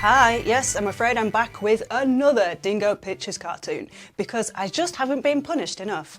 Hi, yes, I'm afraid I'm back with another Dingo Pictures cartoon, because I just haven't been punished enough.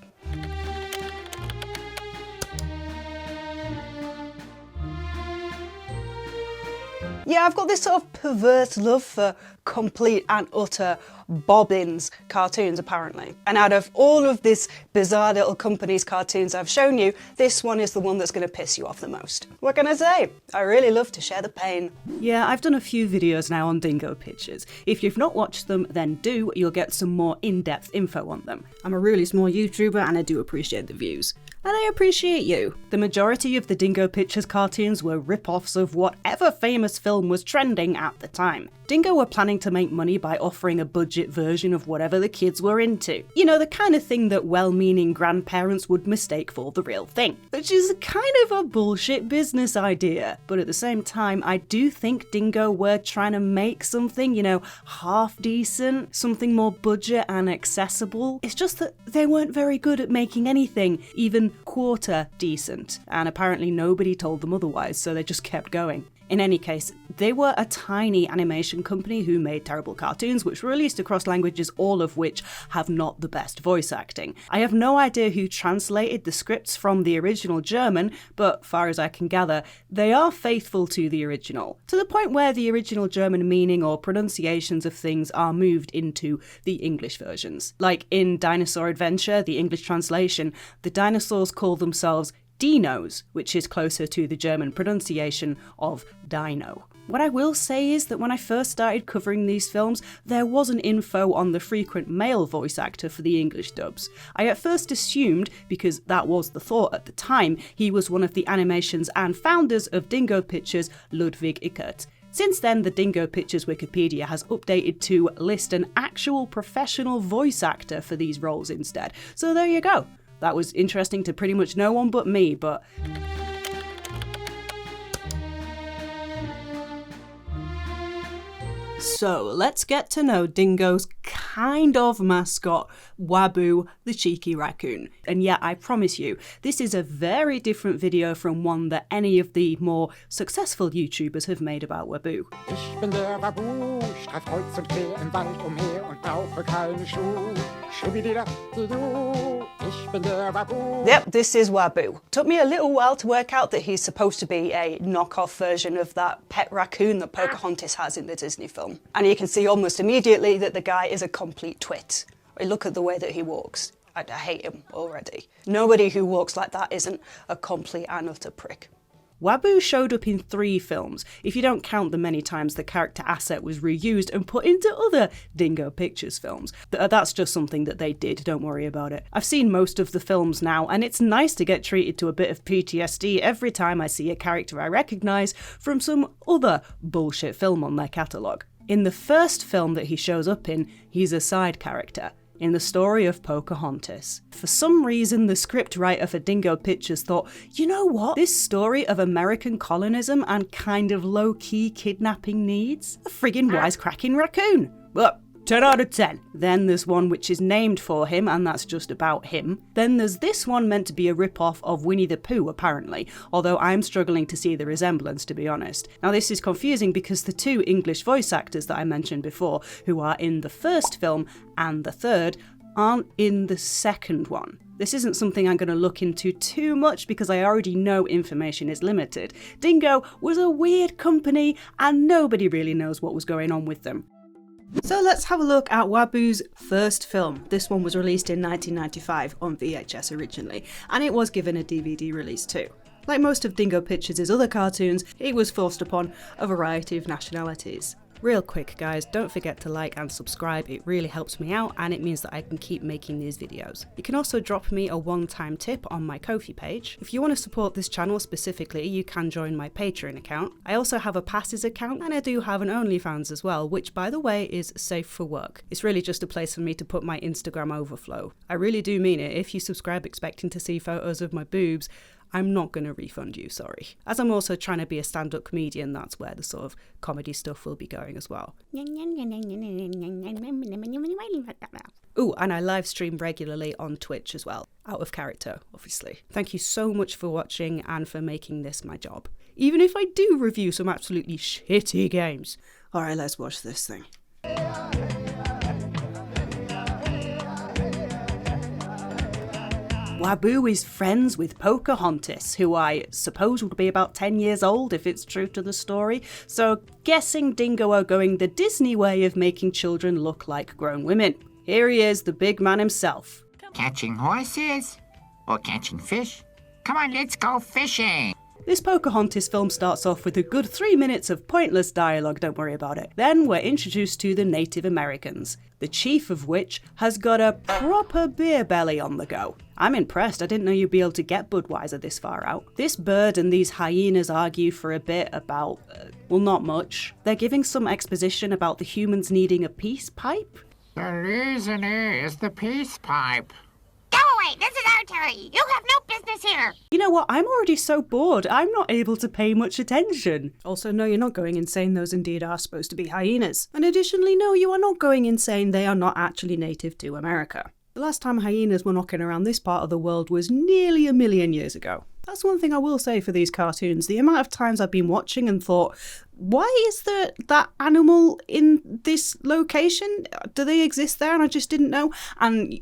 Yeah, I've got this sort of perverse love for complete and utter bobbins cartoons, apparently. And out of all of this bizarre little company's cartoons I've shown you, this one is the one that's going to piss you off the most. What can I say? I really love to share the pain. Yeah, I've done a few videos now on Dingo Pictures. If you've not watched them, then do. You'll get some more in-depth info on them. I'm a really small YouTuber and I do appreciate the views. And I appreciate you. The majority of the Dingo Pictures cartoons were rip-offs of whatever famous film was trending at the time. Dingo were planning to make money by offering a budget version of whatever the kids were into. You know, the kind of thing that well-meaning grandparents would mistake for the real thing. Which is kind of a bullshit business idea. But at the same time, I do think Dingo were trying to make something, you know, half decent, something more budget and accessible. It's just that they weren't very good at making anything, even quarter decent. And apparently nobody told them otherwise, so they just kept going. In any case, they were a tiny animation company who made terrible cartoons which were released across languages, all of which have not the best voice acting. I have no idea who translated the scripts from the original German, but far as I can gather, they are faithful to the original, to the point where the original German meaning or pronunciations of things are moved into the English versions. Like in Dinosaur Adventure, the English translation, the dinosaurs call themselves dinos, which is closer to the German pronunciation of dino. What I will say is that when I first started covering these films, there wasn't info on the frequent male voice actor for the English dubs. I at first assumed, because that was the thought at the time, he was one of the animations and founders of Dingo Pictures, Ludwig Ickert. Since then, the Dingo Pictures Wikipedia has updated to list an actual professional voice actor for these roles instead. So there you go. That was interesting to pretty much no one but me, but... So, let's get to know Dingo's kind of mascot, Wabu, the cheeky raccoon. And yeah, I promise you, this is a very different video from one that any of the more successful YouTubers have made about Wabu. Ich bin der Wabu, streif kreuz und quer im Wald umher und brauche keine Schuhe. Schubidi-da-di-du, ich bin der Wabu. Yep, this is Wabu. Took me a little while to work out that he's supposed to be a knockoff version of that pet raccoon that Pocahontas has in the Disney film. And you can see almost immediately that the guy is a complete twit. Look at the way that he walks. I hate him already. Nobody who walks like that isn't a complete and utter prick. Wabu showed up in 3 films, if you don't count the many times the character asset was reused and put into other Dingo Pictures films. That's just something that they did, don't worry about it. I've seen most of the films now, and it's nice to get treated to a bit of PTSD every time I see a character I recognise from some other bullshit film on their catalogue. In the first film that he shows up in, he's a side character, in the story of Pocahontas. For some reason, the scriptwriter for Dingo Pictures thought, you know what? This story of American colonism and kind of low-key kidnapping needs a friggin' wisecracking raccoon. Well, 10 out of 10. Then there's one which is named for him, and that's just about him. Then there's this one meant to be a rip-off of Winnie the Pooh, apparently, although I'm struggling to see the resemblance, to be honest. Now this is confusing because the 2 English voice actors that I mentioned before, who are in the first film and the third, aren't in the second one. This isn't something I'm going to look into too much because I already know information is limited. Dingo was a weird company and nobody really knows what was going on with them. So let's have a look at Wabu's first film. This one was released in 1995 on VHS originally, and it was given a DVD release too. Like most of Dingo Pictures' other cartoons, it was forced upon a variety of nationalities. Real quick guys, don't forget to like and subscribe, it really helps me out and it means that I can keep making these videos. You can also drop me a one-time tip on my Ko-fi page. If you want to support this channel specifically, you can join my Patreon account. I also have a Passes account and I do have an OnlyFans as well, which by the way is safe for work. It's really just a place for me to put my Instagram overflow. I really do mean it. If you subscribe expecting to see photos of my boobs, I'm not going to refund you, sorry. As I'm also trying to be a stand-up comedian, that's where the sort of comedy stuff will be going as well. Ooh, and I live stream regularly on Twitch as well. Out of character, obviously. Thank you so much for watching and for making this my job. even if I do review some absolutely shitty games. Alright, let's watch this thing. Waboo is friends with Pocahontas, who I suppose would be about 10 years old if it's true to the story, so guessing Dingo are going the Disney way of making children look like grown women. Here he is, the big man himself. Catching horses? Or catching fish? Come on, let's go fishing! This Pocahontas film starts off with a good 3 minutes of pointless dialogue, don't worry about it. Then we're introduced to the Native Americans, the chief of which has got a proper beer belly on the go. I'm impressed, I didn't know you'd be able to get Budweiser this far out. This bird and these hyenas argue for a bit about, well, not much. They're giving some exposition about the humans needing a peace pipe. The reason is the peace pipe. Go away! This is our territory! You have no business here! You know what, I'm already so bored, I'm not able to pay much attention. Also, no, you're not going insane, those indeed are supposed to be hyenas. And additionally, no, you are not going insane, they are not actually native to America. The last time hyenas were knocking around this part of the world was nearly 1 million years ago. That's one thing I will say for these cartoons, the amount of times I've been watching and thought, why is that animal in this location? Do they exist there and I just didn't know? And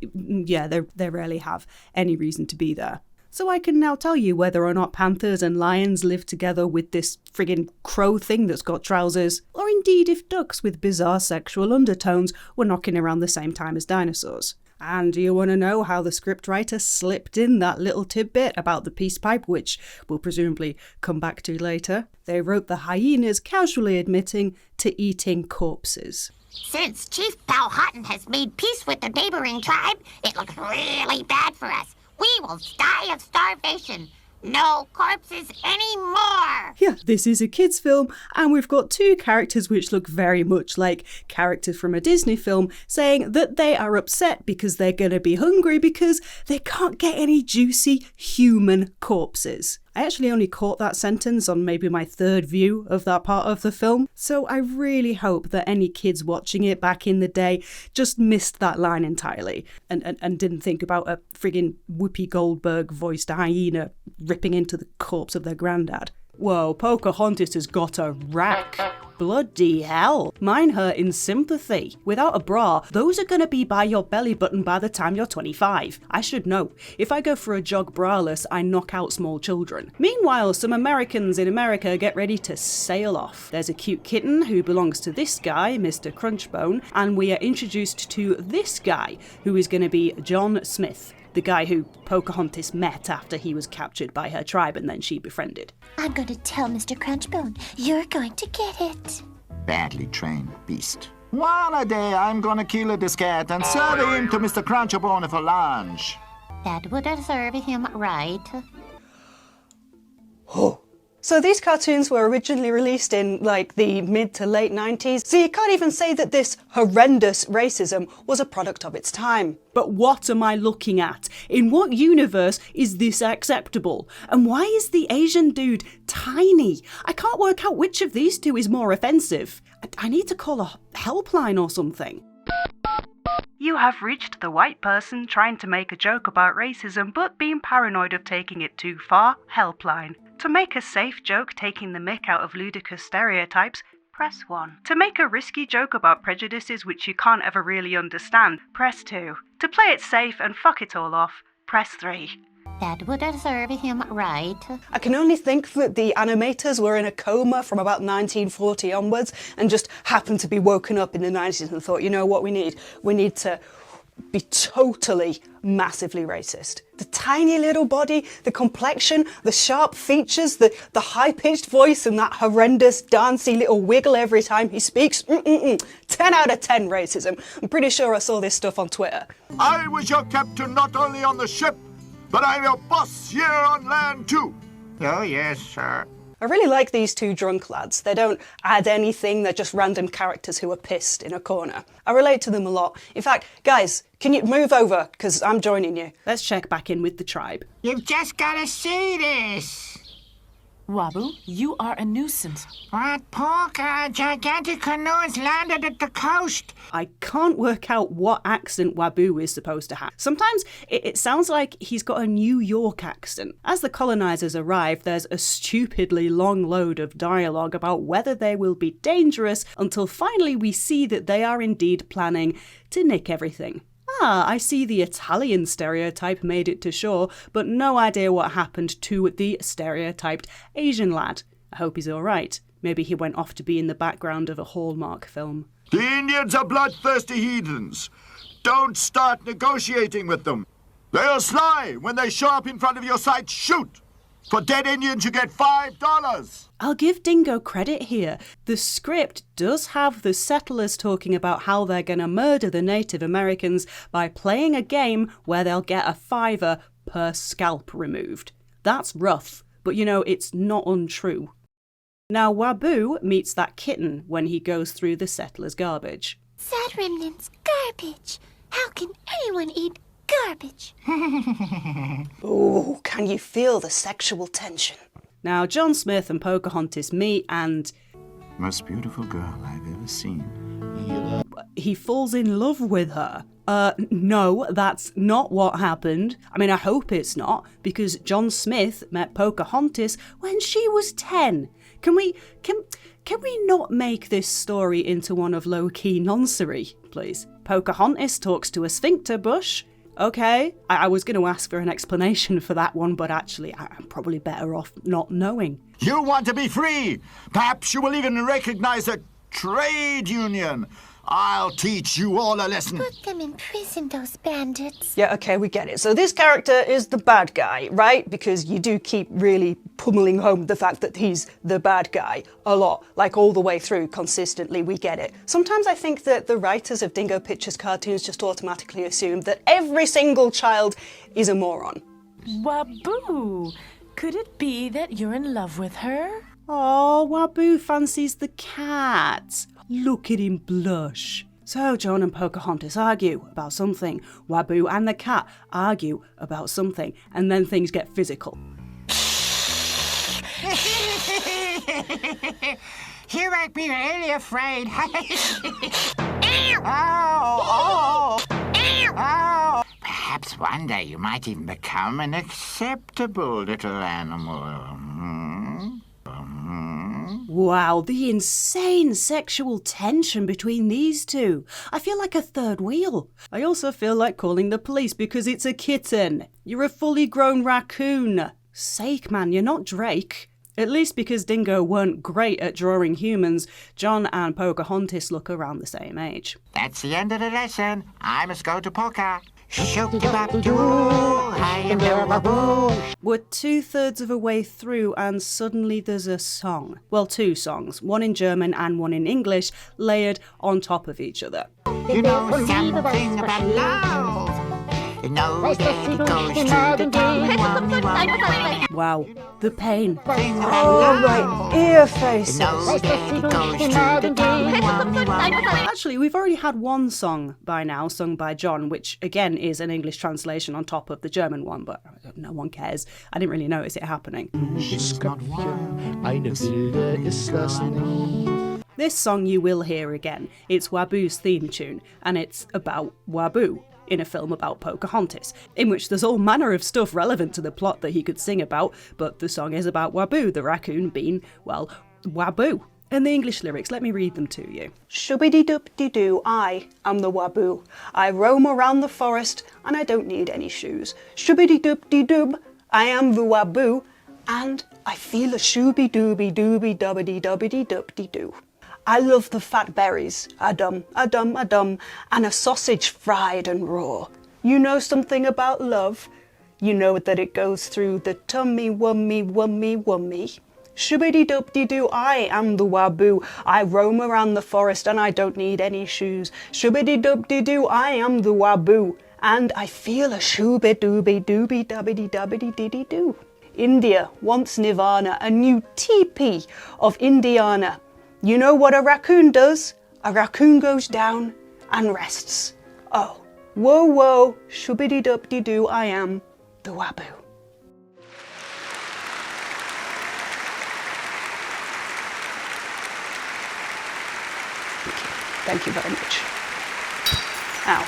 yeah, they rarely have any reason to be there. So I can now tell you whether or not panthers and lions live together with this friggin' crow thing that's got trousers, or indeed if ducks with bizarre sexual undertones were knocking around the same time as dinosaurs. And do you want to know how the scriptwriter slipped in that little tidbit about the peace pipe, which we'll presumably come back to later? They wrote the hyenas casually admitting to eating corpses. Since Chief Powhatan has made peace with the neighboring tribe, it looks really bad for us. We will die of starvation. No corpses anymore! Yeah, this is a kids' film, and we've got two characters which look very much like characters from a Disney film saying that they are upset because they're going to be hungry because they can't get any juicy human corpses. I actually only caught that sentence on maybe my third view of that part of the film, so I really hope that any kids watching it back in the day just missed that line entirely and didn't think about a friggin' Whoopi Goldberg voiced hyena ripping into the corpse of their granddad. Whoa, Pocahontas has got a rack. Bloody hell. Mine hurt in sympathy. Without a bra, those are going to be by your belly button by the time you're 25. I should know. If I go for a jog braless, I knock out small children. Meanwhile, some Americans in America get ready to sail off. There's a cute kitten who belongs to this guy, Mr. Crunchbone, and we are introduced to this guy, who is going to be John Smith, the guy who Pocahontas met after he was captured by her tribe and then she befriended. I'm going to tell Mr. Crunchbone. You're going to get it. Badly trained beast. One day I'm gonna kill this cat and serve him to Mr. Crunchbone for lunch. That would serve him right. So these cartoons were originally released in like the mid to late 90s, so you can't even say that this horrendous racism was a product of its time. But what am I looking at? In what universe is this acceptable? And why is the Asian dude tiny? I can't work out which of these two is more offensive. I need to call a helpline or something. You have reached the white person trying to make a joke about racism but being paranoid of taking it too far. Helpline. To make a safe joke taking the mick out of ludicrous stereotypes, press 1. To make a risky joke about prejudices which you can't ever really understand, press 2. To play it safe and fuck it all off, press 3. That would serve him right. I can only think that the animators were in a coma from about 1940 onwards and just happened to be woken up in the 90s and thought, you know what we need? We need to be totally massively racist. The tiny little body, the complexion, the sharp features, the high-pitched voice and that horrendous dancey little wiggle every time he speaks. 10 out of 10 racism. I'm pretty sure I saw this stuff on Twitter. I was your captain not only on the ship, but I'm your boss here on land too. Oh, yes, sir. I really like these two drunk lads. They don't add anything, they're just random characters who are pissed in a corner. I relate to them a lot. In fact, guys, can you move over? Because I'm joining you. Let's check back in with the tribe. You've just gotta see this. Wabu, you are a nuisance. But Porker, a gigantic canoe has landed at the coast. I can't work out what accent Wabu is supposed to have. Sometimes it sounds like he's got a New York accent. As the colonizers arrive, there's a stupidly long load of dialogue about whether they will be dangerous until finally we see that they are indeed planning to nick everything. I see the Italian stereotype made it to shore, but no idea what happened to the stereotyped Asian lad. I hope he's alright. Maybe he went off to be in the background of a Hallmark film. The Indians are bloodthirsty heathens. Don't start negotiating with them. They are sly. When they show up in front of your sight, shoot. For dead Indians, you get $5. I'll give Dingo credit here. The script does have the settlers talking about how they're going to murder the Native Americans by playing a game where they'll get a $5 per scalp removed. That's rough, but you know, it's not untrue. Now, Wabu meets that kitten when he goes through the settlers' garbage. Sad remnants, garbage. How can anyone eat garbage? Ooh, can you feel the sexual tension? Now, John Smith and Pocahontas meet and Most beautiful girl I've ever seen. he falls in love with her. No, that's not what happened. I mean, I hope it's not, because John Smith met Pocahontas when she was 10. Can we not make this story into one of low-key nonsense, please? Pocahontas talks to a sphincter bush. Okay, I was going to ask for an explanation for that one, but actually I'm probably better off not knowing. You want to be free. Perhaps you will even recognize a trade union. I'll teach you all a lesson. Put them in prison, those bandits. Yeah, okay, we get it. So this character is the bad guy, right? Because you do keep really pummeling home the fact that he's the bad guy a lot, like all the way through, consistently, we get it. Sometimes I think that the writers of Dingo Pictures cartoons just automatically assume that every single child is a moron. Wabu, could it be that you're in love with her? Oh, Wabu fancies the cat. Look at him blush. So John and Pocahontas argue about something. Wabu and the cat argue about something. And then things get physical. You make me really afraid. Oh. Perhaps one day you might even become an acceptable little animal. Wow, the insane sexual tension between these two. I feel like a third wheel. I also feel like calling the police because it's a kitten. You're a fully grown raccoon. Sake, man, you're not Drake. At least because Dingo weren't great at drawing humans, John and Pocahontas look around the same age. That's the end of the lesson. I must go to Poca. I am Wabu. We're 2/3 of a way through and suddenly there's a song. Well, two songs, one in German and one in English, layered on top of each other. You know something about love. You know that it goes to the tummy. Wow, the pain. Oh, right, ear faces. You know that it goes to the tummy. Actually, we've already had one song by now, sung by John, which again is an English translation on top of the German one, but no one cares. I didn't really notice it happening. This song you will hear again. It's Wabu's theme tune, and it's about Wabu in a film about Pocahontas, in which there's all manner of stuff relevant to the plot that he could sing about, but the song is about Wabu, the raccoon being, well, Wabu. And the English lyrics, let me read them to you. Shubidi-dub-de-doo, I am the Wabu. I roam around the forest and I don't need any shoes. Shubidi-dub-de-dub, I am the Wabu, and I feel a shooby-dooby-dooby-dubbity-dubbity-dubbity-doo. I love the fat berries, a-dum, a-dum, a-dum, and a sausage fried and raw. You know something about love? You know that it goes through the tummy, wummy, wummy, wummy. Shubidi-dub-de-doo, I am the Wabu. I roam around the forest and I don't need any shoes. Shubidi-dub-de-doo, I am the Wabu, and I feel a shooby-dooby-dooby-dubbity-dubbity-diddy-doo. India wants Nirvana, a new teepee of Indiana. You know what a raccoon does? A raccoon goes down and rests. Oh, whoa, whoa, shubidi-dub-de-doo, I am the Wabu. Thank you very much. Ow.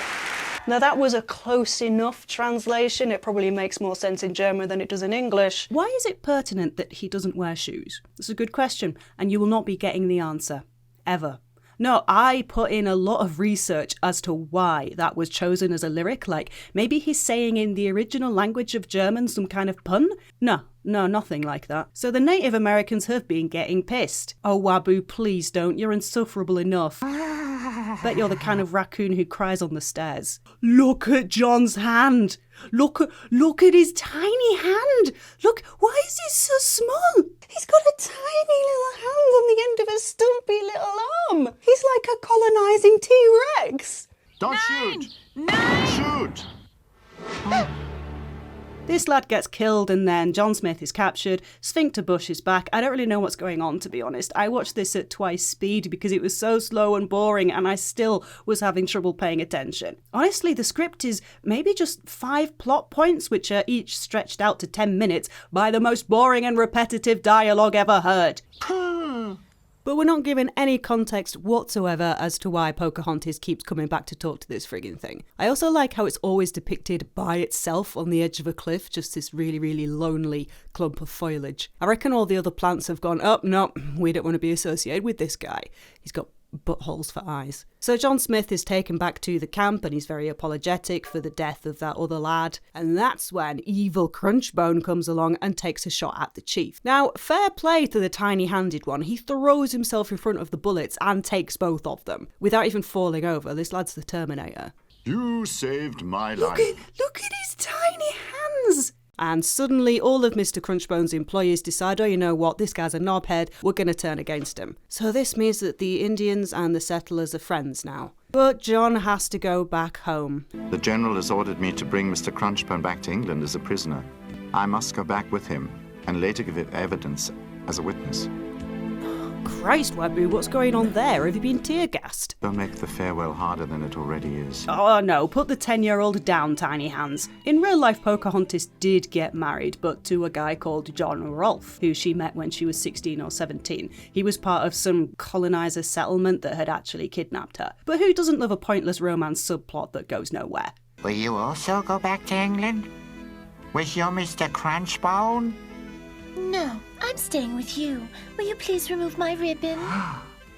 Now that was a close enough translation. It probably makes more sense in German than it does in English. Why is it pertinent that he doesn't wear shoes? It's a good question, and you will not be getting the answer. Ever. No, I put in a lot of research as to why that was chosen as a lyric, like maybe he's saying in the original language of German some kind of pun? No, nothing like that. So the Native Americans have been getting pissed. Oh, Wabu, please don't, you're insufferable enough. Bet you're the kind of raccoon who cries on the stairs. Look at John's hand! Look at his tiny hand! Look, why is he so small? He's got a tiny little hand on the end of a stumpy little arm. He's like a colonising T-Rex. Don't shoot! Don't shoot! This lad gets killed and then John Smith is captured, Sphincter Bush is back. I don't really know what's going on, to be honest. I watched this at twice speed because it was so slow and boring and I still was having trouble paying attention. Honestly, the script is maybe just 5 plot points which are each stretched out to 10 minutes by the most boring and repetitive dialogue ever heard. But we're not given any context whatsoever as to why Pocahontas keeps coming back to talk to this friggin' thing. I also like how it's always depicted by itself on the edge of a cliff, just this really, really lonely clump of foliage. I reckon all the other plants have gone, oh, no, we don't want to be associated with this guy. He's got buttholes for eyes. So John Smith is taken back to the camp and he's very apologetic for the death of that other lad. And that's when evil Crunchbone comes along and takes a shot at the chief. Now, fair play to the tiny-handed one. He throws himself in front of the bullets and takes both of them without even falling over. This lad's the Terminator. You saved my life. Look at his tiny hands! And suddenly all of Mr. Crunchbone's employees decide, oh, you know what, this guy's a knobhead, we're going to turn against him. So this means that the Indians and the settlers are friends now. But John has to go back home. The general has ordered me to bring Mr. Crunchbone back to England as a prisoner. I must go back with him and later give evidence as a witness. Christ, Wabu, what's going on there? Have you been tear-gassed? They'll make the farewell harder than it already is. Oh no, put the 10-year-old down, Tiny Hands. In real life, Pocahontas did get married, but to a guy called John Rolfe, who she met when she was 16 or 17. He was part of some colonizer settlement that had actually kidnapped her. But who doesn't love a pointless romance subplot that goes nowhere? Will you also go back to England? With your Mr. Crunchbone? No, I'm staying with you. Will you please remove my ribbon?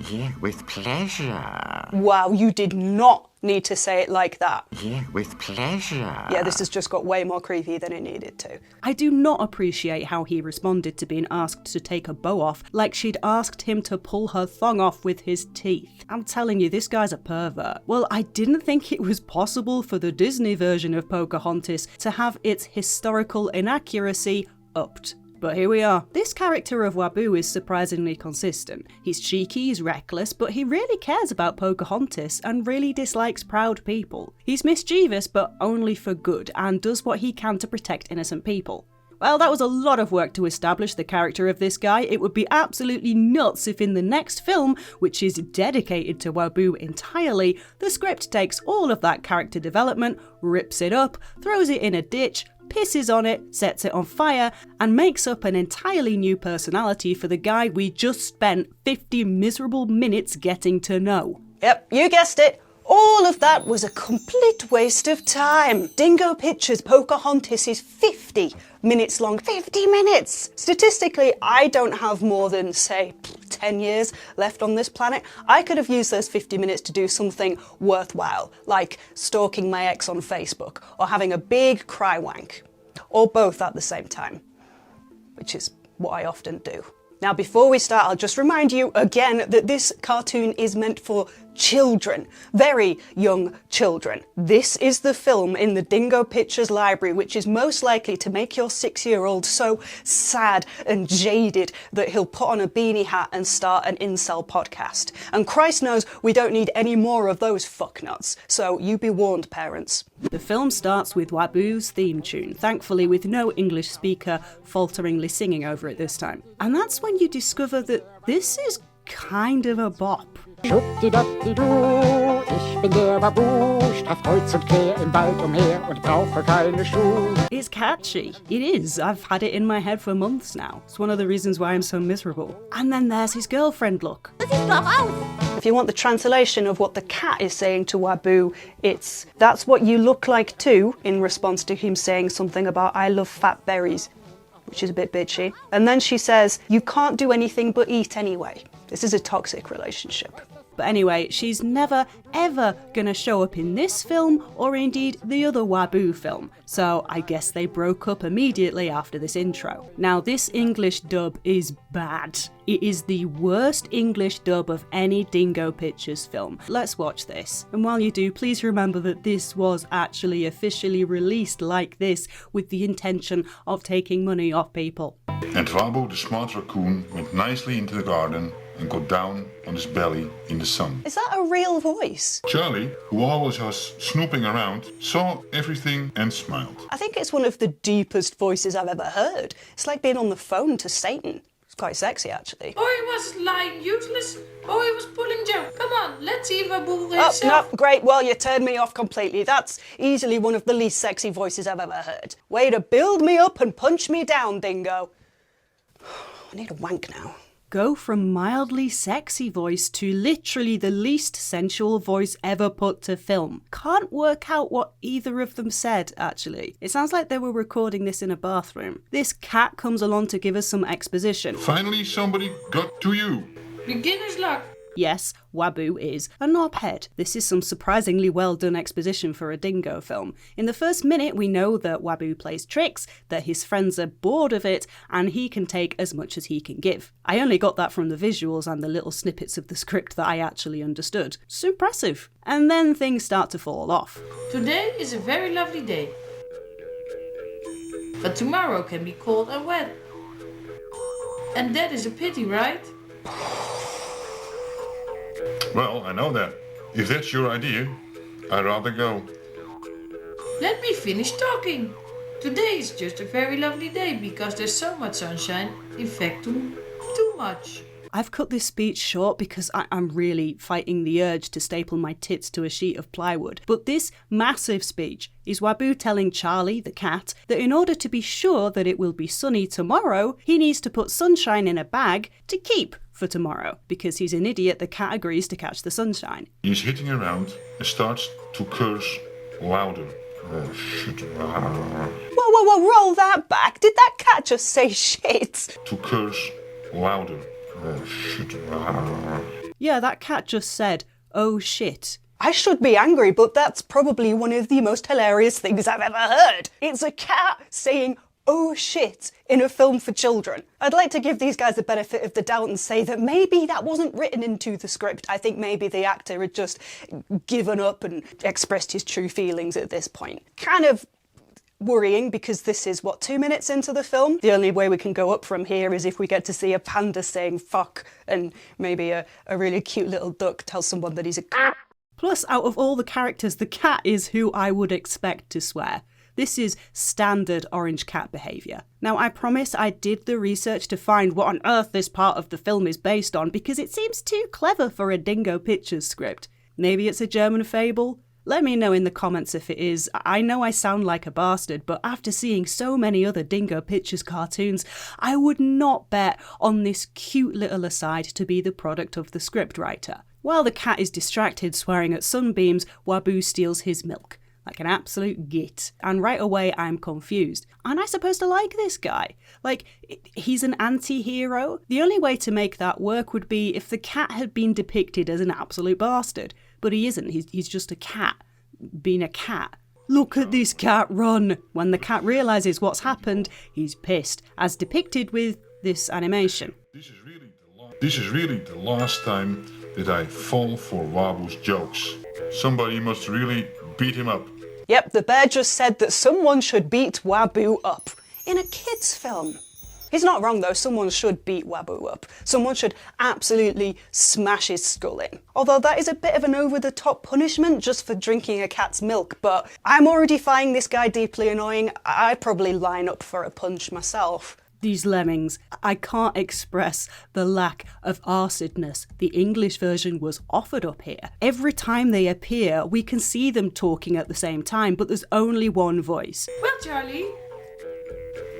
Yeah, with pleasure. Wow, you did not need to say it like that. Yeah, with pleasure. Yeah, this has just got way more creepy than it needed to. I do not appreciate how he responded to being asked to take a bow off like she'd asked him to pull her thong off with his teeth. I'm telling you, this guy's a pervert. Well, I didn't think it was possible for the Disney version of Pocahontas to have its historical inaccuracy upped. But here we are. This character of Wabu is surprisingly consistent. He's cheeky, he's reckless, but he really cares about Pocahontas and really dislikes proud people. He's mischievous, but only for good, and does what he can to protect innocent people. Well, that was a lot of work to establish the character of this guy. It would be absolutely nuts if in the next film, which is dedicated to Wabu entirely, the script takes all of that character development, rips it up, throws it in a ditch, pisses on it, sets it on fire, and makes up an entirely new personality for the guy we just spent 50 miserable minutes getting to know. Yep, you guessed it. All of that was a complete waste of time. Dingo Pictures Pocahontas is 50 minutes long. 50 minutes! Statistically, I don't have more than, say, 10 years left on this planet. I could have used those 50 minutes to do something worthwhile, like stalking my ex on Facebook, or having a big cry wank, or both at the same time, which is what I often do. Now, before we start, I'll just remind you again that this cartoon is meant for children, very young children. This is the film in the Dingo Pictures library which is most likely to make your 6-year-old so sad and jaded that he'll put on a beanie hat and start an incel podcast. And Christ knows we don't need any more of those fucknuts. So you be warned, parents. The film starts with Wabu's theme tune, thankfully with no English speaker falteringly singing over it this time. And that's when you discover that this is kind of a bop. Shooty-dooty-doo, ich bin der Wabu, straff kreuz und quer im Wald umher und brauche keine Schuhe. It's catchy. It is. I've had it in my head for months now. It's one of the reasons why I'm so miserable. And then there's his girlfriend look. If you want the translation of what the cat is saying to Wabu, it's "that's what you look like too," in response to him saying something about "I love fat berries," which is a bit bitchy. And then she says, "You can't do anything but eat anyway." This is a toxic relationship. But anyway, she's never ever gonna show up in this film or indeed the other Wabu film, so I guess they broke up immediately after this intro. Now this English dub is bad. It is the worst English dub of any Dingo Pictures film. Let's watch this. And while you do, please remember that this was actually officially released like this with the intention of taking money off people. And Wabu, the smart raccoon, went nicely into the garden and got down on his belly in the sun. Is that a real voice? Charlie, who always was snooping around, saw everything and smiled. I think it's one of the deepest voices I've ever heard. It's like being on the phone to Satan. It's quite sexy, actually. Oh, he was lying useless. Oh, he was pulling junk. Come on, let's see Wabu Oh, himself. no, great. Well, you turned me off completely. That's easily one of the least sexy voices I've ever heard. Way to build me up and punch me down, Dingo. I need a wank now. Go from mildly sexy voice to literally the least sensual voice ever put to film. Can't work out what either of them said, actually. It sounds like they were recording this in a bathroom. This cat comes along to give us some exposition. Finally, somebody got to you. Beginner's luck. Yes, Wabu is a knobhead. This is some surprisingly well done exposition for a Dingo film. In the first minute, we know that Wabu plays tricks, that his friends are bored of it, and he can take as much as he can give. I only got that from the visuals and the little snippets of the script that I actually understood. It's impressive. And then things start to fall off. Today is a very lovely day. But tomorrow can be cold and wet. And that is a pity, right? Well, I know that. If that's your idea, I'd rather go. Let me finish talking. Today is just a very lovely day because there's so much sunshine. In fact, too much. I've cut this speech short because I'm really fighting the urge to staple my tits to a sheet of plywood. But this massive speech is Wabu telling Charlie, the cat, that in order to be sure that it will be sunny tomorrow, he needs to put sunshine in a bag to keep for tomorrow. Because he's an idiot, the cat agrees to catch the sunshine. He's hitting around and starts to curse louder. Oh, shit. Whoa, roll that back. Did that cat just say shit? To curse louder. Oh, shit. Yeah, that cat just said, "Oh shit." I should be angry, but that's probably one of the most hilarious things I've ever heard. It's a cat saying, "Oh shit," in a film for children. I'd like to give these guys the benefit of the doubt and say that maybe that wasn't written into the script. I think maybe the actor had just given up and expressed his true feelings at this point. Kind of worrying because this is, 2 minutes into the film? The only way we can go up from here is if we get to see a panda saying fuck and maybe a really cute little duck tell someone that he's a... Plus, out of all the characters, the cat is who I would expect to swear. This is standard orange cat behaviour. Now, I promise I did the research to find what on earth this part of the film is based on because it seems too clever for a Dingo Pictures script. Maybe it's a German fable? Let me know in the comments if it is. I know I sound like a bastard, but after seeing so many other Dingo Pictures cartoons, I would not bet on this cute little aside to be the product of the scriptwriter. While the cat is distracted swearing at sunbeams, Wabu steals his milk. Like an absolute git. And right away I'm confused. Am I supposed to like this guy? Like, he's an anti-hero? The only way to make that work would be if the cat had been depicted as an absolute bastard. But he isn't, he's just a cat. Being a cat. Look at this cat run! When the cat realises what's happened, he's pissed, as depicted with this animation. This is really the last time that I fall for Wabu's jokes. Somebody must really beat him up. Yep, the bear just said that someone should beat Wabu up. In a kid's film. He's not wrong though, someone should beat Wabu up. Someone should absolutely smash his skull in. Although that is a bit of an over-the-top punishment just for drinking a cat's milk, but I'm already finding this guy deeply annoying. I'd probably line up for a punch myself. These lemmings, I can't express the lack of arsedness the English version was offered up here. Every time they appear, we can see them talking at the same time, but there's only one voice. Well, Charlie,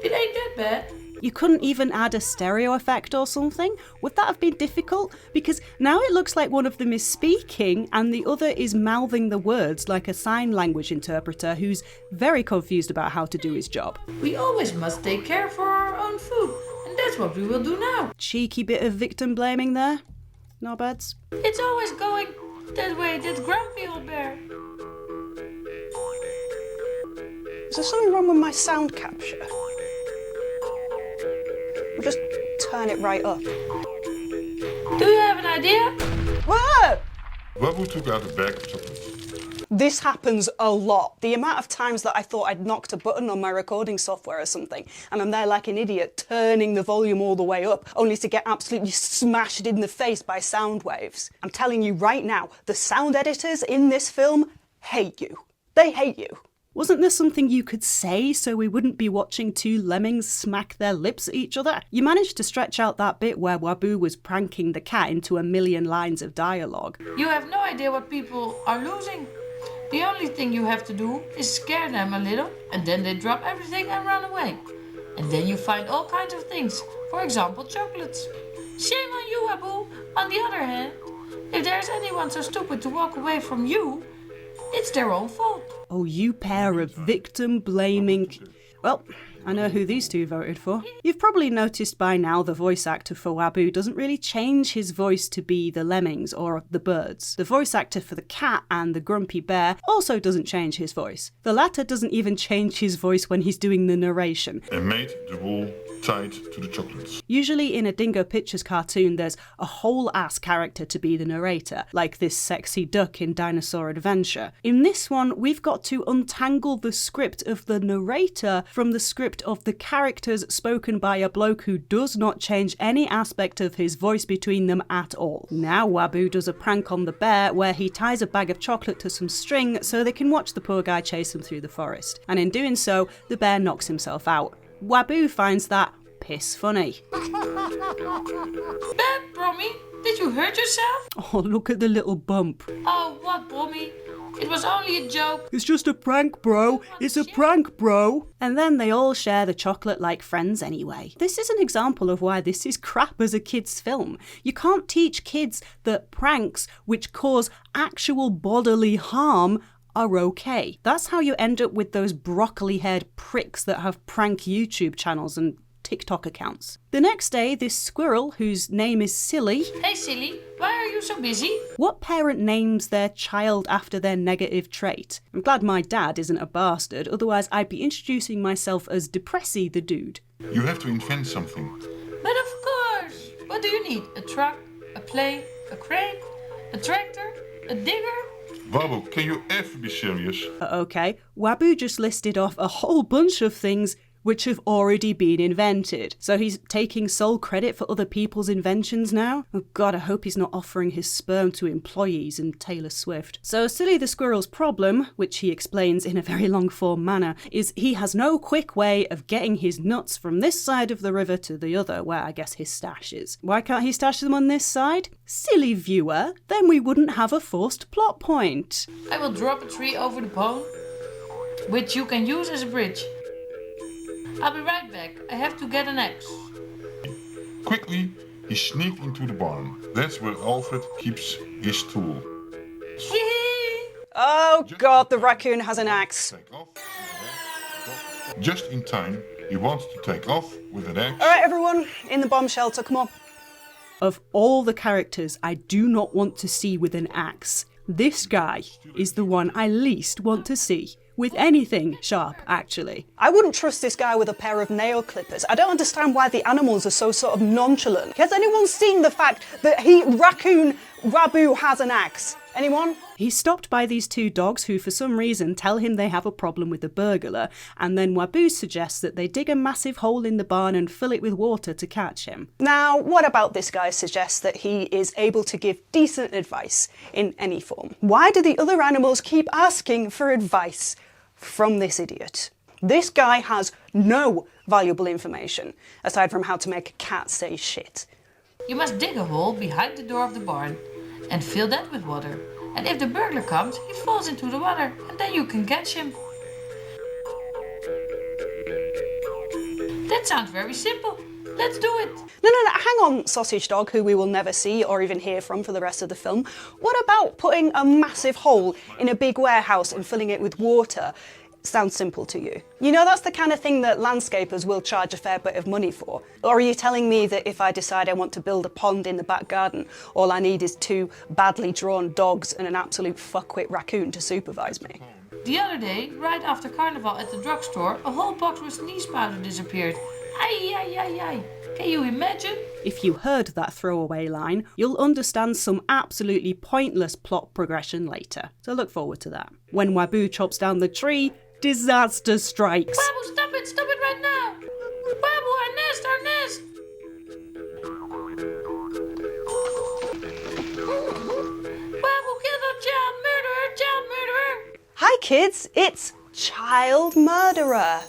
it ain't that bad. You couldn't even add a stereo effect or something? Would that have been difficult? Because now it looks like one of them is speaking and the other is mouthing the words like a sign language interpreter who's very confused about how to do his job. We always must take care for our own food, and that's what we will do now. Cheeky bit of victim blaming there. No bads. It's always going that way, that grumpy old bear. Is there something wrong with my sound capture? We'll just turn it right up. Do you have an idea? Whoa! Wabu took out a bag of chocolates. This happens a lot. The amount of times that I thought I'd knocked a button on my recording software or something, and I'm there like an idiot turning the volume all the way up, only to get absolutely smashed in the face by sound waves. I'm telling you right now, the sound editors in this film hate you. They hate you. Wasn't there something you could say so we wouldn't be watching two lemmings smack their lips at each other? You managed to stretch out that bit where Wabu was pranking the cat into a million lines of dialogue. You have no idea what people are losing. The only thing you have to do is scare them a little, and then they drop everything and run away. And then you find all kinds of things, for example chocolates. Shame on you, Wabu. On the other hand, if there's anyone so stupid to walk away from you, it's their own fault. Oh, you pair of victim-blaming... Well, I know who these two voted for. You've probably noticed by now the voice actor for Wabu doesn't really change his voice to be the lemmings or the birds. The voice actor for the cat and the grumpy bear also doesn't change his voice. The latter doesn't even change his voice when he's doing the narration. And made the wool tied to the chocolates. Usually in a Dingo Pictures cartoon there's a whole-ass character to be the narrator, like this sexy duck in Dinosaur Adventure. In this one, we've got to untangle the script of the narrator from the script of the characters spoken by a bloke who does not change any aspect of his voice between them at all. Now Wabu does a prank on the bear where he ties a bag of chocolate to some string so they can watch the poor guy chase him through the forest. And in doing so, the bear knocks himself out. Wabu finds that piss funny. Bad, Brommy? Did you hurt yourself? Oh, look at the little bump. Oh, what, Brommy? It was only a joke. It's just a prank, bro. It's a prank, bro. And then they all share the chocolate like friends anyway. This is an example of why this is crap as a kid's film. You can't teach kids that pranks which cause actual bodily harm are okay. That's how you end up with those broccoli-haired pricks that have prank YouTube channels and TikTok accounts. The next day, this squirrel, whose name is Silly... Hey Silly, why are you so busy? What parent names their child after their negative trait? I'm glad my dad isn't a bastard, otherwise I'd be introducing myself as Depressy the Dude. You have to invent something. But of course! What do you need? A truck? A plane? A crane? A tractor? A digger? Wabu, can you ever be serious? Okay, Wabu just listed off a whole bunch of things which have already been invented. So he's taking sole credit for other people's inventions now? Oh god, I hope he's not offering his sperm to employees and Taylor Swift. So Silly the Squirrel's problem, which he explains in a very long-form manner, is he has no quick way of getting his nuts from this side of the river to the other, where I guess his stash is. Why can't he stash them on this side? Silly viewer, then we wouldn't have a forced plot point. I will drop a tree over the pond, which you can use as a bridge. I'll be right back. I have to get an axe. Quickly, he sneaked into the barn. That's where Alfred keeps his tool. Oh god, the raccoon has an axe. Just in time, he wanted to take off with an axe. Alright everyone, in the bomb shelter, come on. Of all the characters I do not want to see with an axe, this guy is the one I least want to see. With anything sharp, actually. I wouldn't trust this guy with a pair of nail clippers. I don't understand why the animals are so sort of nonchalant. Has anyone seen the fact that raccoon Wabu has an axe? Anyone? He's stopped by these two dogs who for some reason tell him they have a problem with the burglar, and then Wabu suggests that they dig a massive hole in the barn and fill it with water to catch him. Now, what about this guy suggests that he is able to give decent advice in any form? Why do the other animals keep asking for advice from this idiot? This guy has no valuable information, aside from how to make a cat say shit. You must dig a hole behind the door of the barn and fill that with water. And if the burglar comes, he falls into the water and then you can catch him. That sounds very simple. Let's do it. No, hang on, sausage dog, who we will never see or even hear from for the rest of the film. What about putting a massive hole in a big warehouse and filling it with water? Sounds simple to you. You know, that's the kind of thing that landscapers will charge a fair bit of money for. Or are you telling me that if I decide I want to build a pond in the back garden, all I need is 2 badly drawn dogs and an absolute fuckwit raccoon to supervise me? The other day, right after carnival at the drugstore, a whole box with sneeze powder disappeared. Ay, ay, ay, ay. Can you imagine? If you heard that throwaway line, you'll understand some absolutely pointless plot progression later. So look forward to that. When Waboo chops down the tree, disaster strikes. Babu, stop it right now! Babu, our nest! Babu, kill the child murderer! Hi kids, it's child murderer.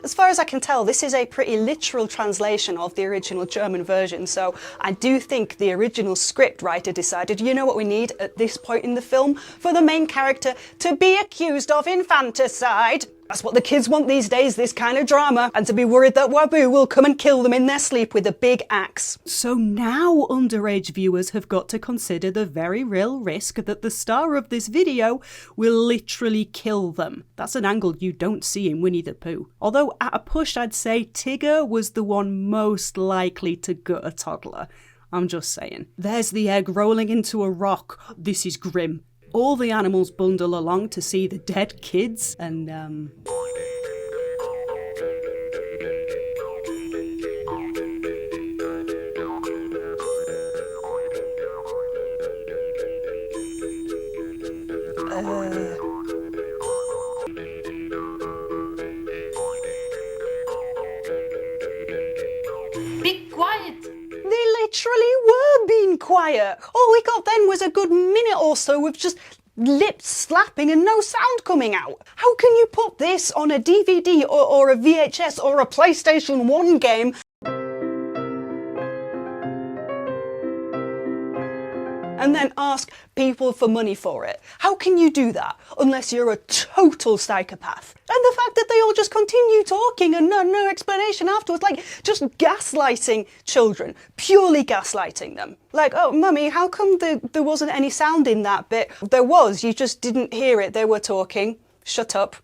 As far as I can tell, this is a pretty literal translation of the original German version, so I do think the original script writer decided, you know what we need at this point in the film? For the main character to be accused of infanticide. That's what the kids want these days, this kind of drama, and to be worried that Waboo will come and kill them in their sleep with a big axe. So now underage viewers have got to consider the very real risk that the star of this video will literally kill them. That's an angle you don't see in Winnie the Pooh. Although at a push I'd say Tigger was the one most likely to gut a toddler. I'm just saying. There's the egg rolling into a rock. This is grim. All the animals bundle along to see the dead kids and Be quiet! They literally were being quiet. All we got then was a good minute or so of just lips slapping and no sound coming out. How can you put this on a DVD or a VHS or a PlayStation 1 game and then ask people for money for it? How can you do that unless you're a total psychopath? And the fact that they all just continue talking and no explanation afterwards, like just gaslighting children, purely gaslighting them. Like, oh, mummy, how come there wasn't any sound in that bit? There was, you just didn't hear it. They were talking. Shut up.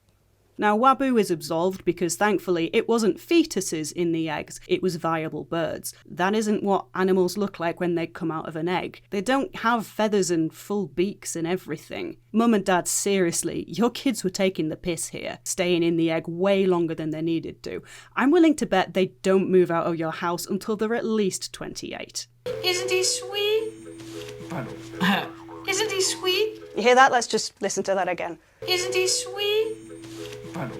Now, Waboo is absolved because thankfully it wasn't fetuses in the eggs, it was viable birds. That isn't what animals look like when they come out of an egg. They don't have feathers and full beaks and everything. Mum and Dad, seriously, your kids were taking the piss here, staying in the egg way longer than they needed to. I'm willing to bet they don't move out of your house until they're at least 28. Isn't he sweet? Pardon. Isn't he sweet? You hear that? Let's just listen to that again. Isn't he sweet? Pardon.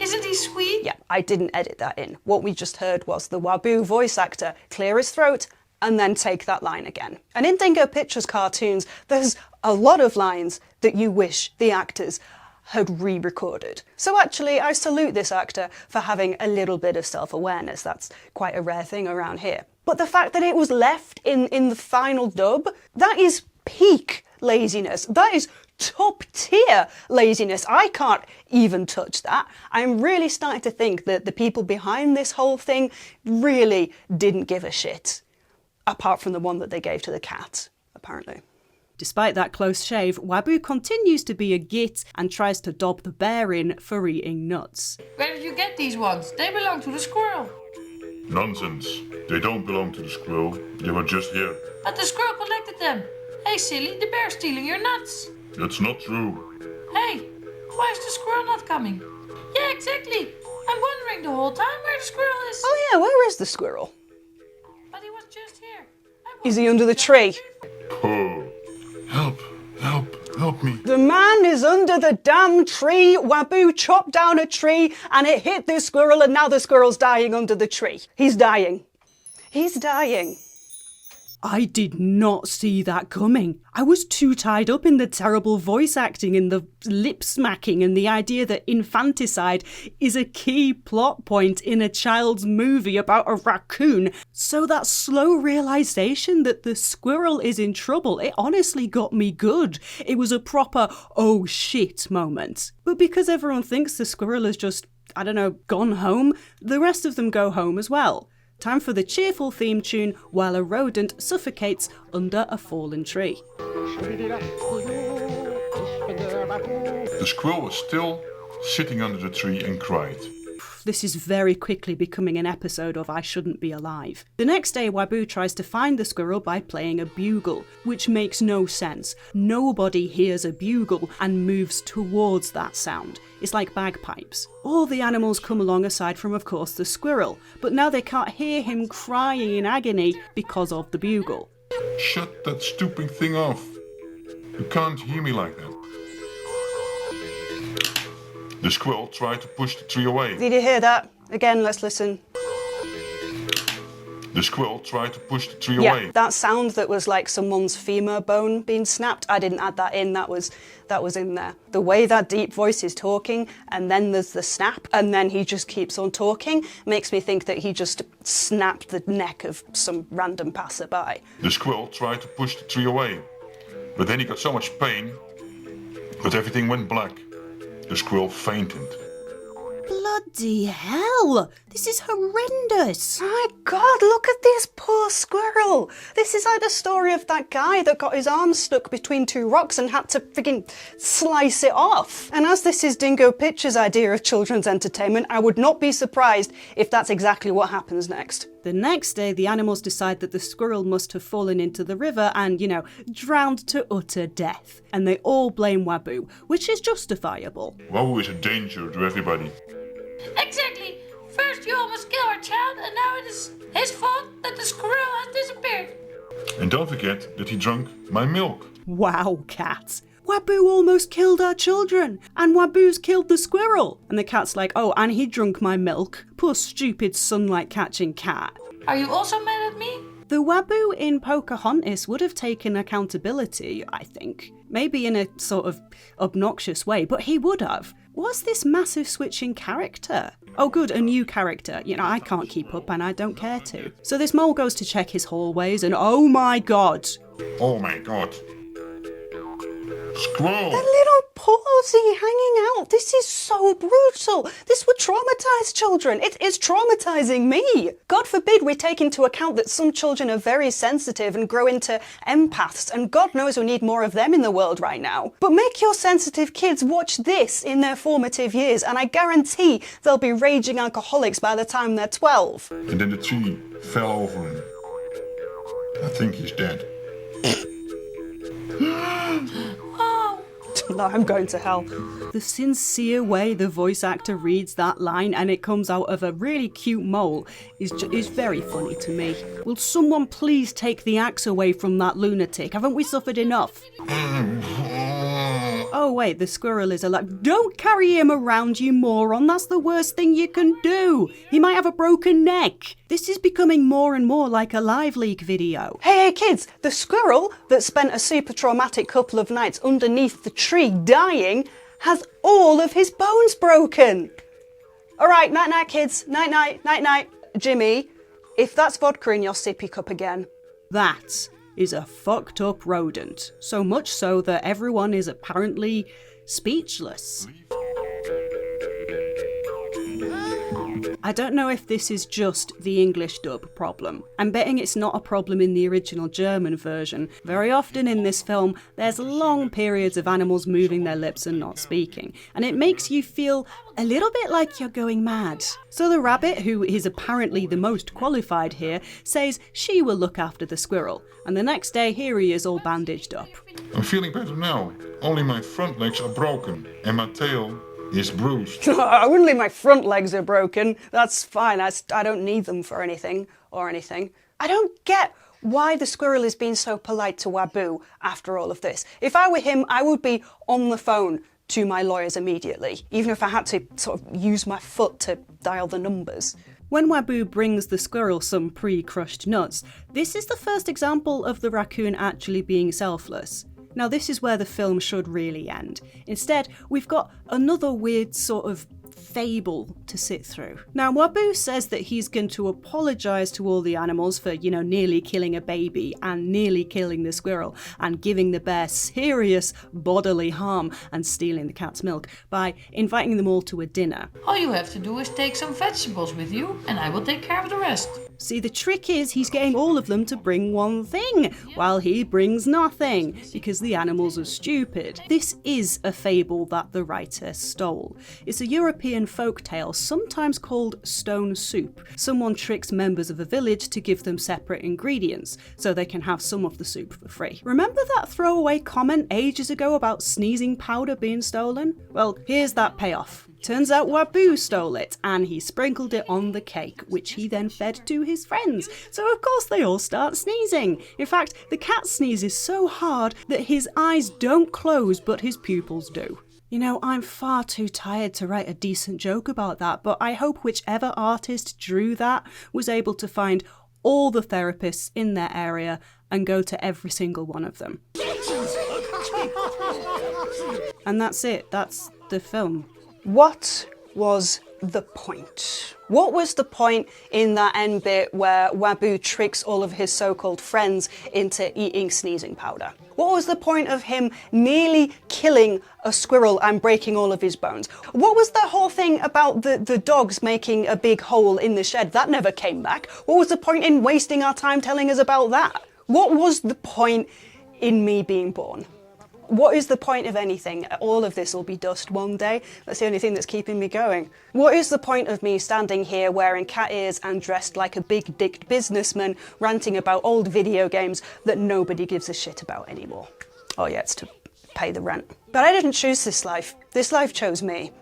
Isn't he sweet? Yeah, I didn't edit that in. What we just heard was the Waboo voice actor clear his throat and then take that line again. And in Dingo Pictures cartoons, there's a lot of lines that you wish the actors had re-recorded. So actually, I salute this actor for having a little bit of self-awareness. That's quite a rare thing around here. But the fact that it was left in the final dub, that is peak laziness. That is top tier laziness. I can't even touch that. I'm really starting to think that the people behind this whole thing really didn't give a shit. Apart from the one that they gave to the cat, apparently. Despite that close shave, Waboo continues to be a git and tries to dob the bear in for eating nuts. Where did you get these ones? They belong to the squirrel. Nonsense. They don't belong to the squirrel. They were just here. But the squirrel collected them. Hey, silly, the bear's stealing your nuts. That's not true. Hey, why is the squirrel not coming? Yeah, exactly. I'm wondering the whole time where the squirrel is. Oh yeah, where is the squirrel? But he was just here. Is he under the tree? Oh, help me. The man is under the damn tree. Waboo chopped down a tree and it hit the squirrel and now the squirrel's dying under the tree. He's dying. He's dying. I did not see that coming. I was too tied up in the terrible voice acting and the lip smacking and the idea that infanticide is a key plot point in a child's movie about a raccoon. So that slow realization that the squirrel is in trouble, it honestly got me good. It was a proper oh shit moment. But because everyone thinks the squirrel has just, I don't know, gone home, the rest of them go home as well. Time for the cheerful theme tune while a rodent suffocates under a fallen tree. The squirrel was still sitting under the tree and cried. This is very quickly becoming an episode of I Shouldn't Be Alive. The next day, Waboo tries to find the squirrel by playing a bugle, which makes no sense. Nobody hears a bugle and moves towards that sound. It's like bagpipes. All the animals come along aside from, of course, the squirrel, but now they can't hear him crying in agony because of the bugle. Shut that stupid thing off. You can't hear me like that. The squirrel tried to push the tree away. Did you hear that? Again, let's listen. The squirrel tried to push the tree Yeah, away. that sound that was like someone's femur bone being snapped, I didn't add that in, that was in there. The way that deep voice is talking, and then there's the snap, and then he just keeps on talking, makes me think that he just snapped the neck of some random passerby. The squirrel tried to push the tree away, but then he got so much pain that everything went black. The squirrel fainted. Bloody hell! This is horrendous! My God, look at this poor squirrel! This is like the story of that guy that got his arm stuck between two rocks and had to friggin' slice it off. And as this is Dingo Pictures' idea of children's entertainment, I would not be surprised if that's exactly what happens next. The next day, the animals decide that the squirrel must have fallen into the river and, drowned to utter death. And they all blame Waboo, which is justifiable. Waboo is a danger to everybody. Exactly. First you almost kill our child, and now it is his fault that the squirrel has disappeared. And don't forget that he drank my milk. Wow, cat. Waboo almost killed our children, and Waboo's killed the squirrel. And the cat's like, oh, and he drunk my milk. Poor stupid sunlight-catching cat. Are you also mad at me? The Waboo in Pocahontas would have taken accountability, I think. Maybe in a sort of obnoxious way, but he would have. What's this massive switch in character? Oh good, a new character. I can't keep up and I don't care to. So this mole goes to check his hallways and oh my god. Oh my god. Squirrel! The little pawsy hanging out. This is so brutal. This would traumatise children. It is traumatising me. God forbid we take into account that some children are very sensitive and grow into empaths, and God knows we need more of them in the world right now. But make your sensitive kids watch this in their formative years, and I guarantee they'll be raging alcoholics by the time they're 12. And then the tree fell over him. I think he's dead. No, I'm going to hell. The sincere way the voice actor reads that line and it comes out of a really cute mole is very funny to me. Will someone please take the axe away from that lunatic? Haven't we suffered enough? Oh wait, the squirrel is alive. Don't carry him around, you moron. That's the worst thing you can do. He might have a broken neck. This is becoming more and more like a live leak video. Hey kids, the squirrel that spent a super traumatic couple of nights underneath the tree dying has all of his bones broken. All right, night-night kids, night-night, night-night. Jimmy, if that's vodka in your sippy cup again. That is a fucked up rodent. So much so that everyone is apparently speechless. I don't know if this is just the English dub problem. I'm betting it's not a problem in the original German version. Very often in this film, there's long periods of animals moving their lips and not speaking, and it makes you feel a little bit like you're going mad. So the rabbit, who is apparently the most qualified here, says she will look after the squirrel, and the next day here he is all bandaged up. I'm feeling better now. Only my front legs are broken, and my tail is bruised. Only my front legs are broken. That's fine. I don't need them for anything or anything. I don't get why the squirrel is being so polite to Waboo after all of this. If I were him, I would be on the phone to my lawyers immediately, even if I had to sort of use my foot to dial the numbers. When Waboo brings the squirrel some pre-crushed nuts, this is the first example of the raccoon actually being selfless. Now this is where the film should really end. Instead, we've got another weird sort of fable to sit through. Now Waboo says that he's going to apologise to all the animals for, nearly killing a baby and nearly killing the squirrel and giving the bear serious bodily harm and stealing the cat's milk by inviting them all to a dinner. All you have to do is take some vegetables with you and I will take care of the rest. See, the trick is he's getting all of them to bring one thing, while he brings nothing, because the animals are stupid. This is a fable that the writer stole. It's a European folk tale, sometimes called stone soup. Someone tricks members of a village to give them separate ingredients, so they can have some of the soup for free. Remember that throwaway comment ages ago about sneezing powder being stolen? Well, here's that payoff. Turns out Waboo stole it, and he sprinkled it on the cake, which he then fed to his friends. So of course they all start sneezing. In fact, the cat sneezes so hard that his eyes don't close, but his pupils do. I'm far too tired to write a decent joke about that, but I hope whichever artist drew that was able to find all the therapists in their area and go to every single one of them. And that's it. That's the film. What was the point? What was the point in that end bit where Waboo tricks all of his so-called friends into eating sneezing powder? What was the point of him nearly killing a squirrel and breaking all of his bones? What was the whole thing about the dogs making a big hole in the shed? That never came back. What was the point in wasting our time telling us about that? What was the point in me being born? What is the point of anything? All of this will be dust one day. That's the only thing that's keeping me going. What is the point of me standing here wearing cat ears and dressed like a big-dicked businessman ranting about old video games that nobody gives a shit about anymore? Oh yeah, it's to pay the rent. But I didn't choose this life. This life chose me.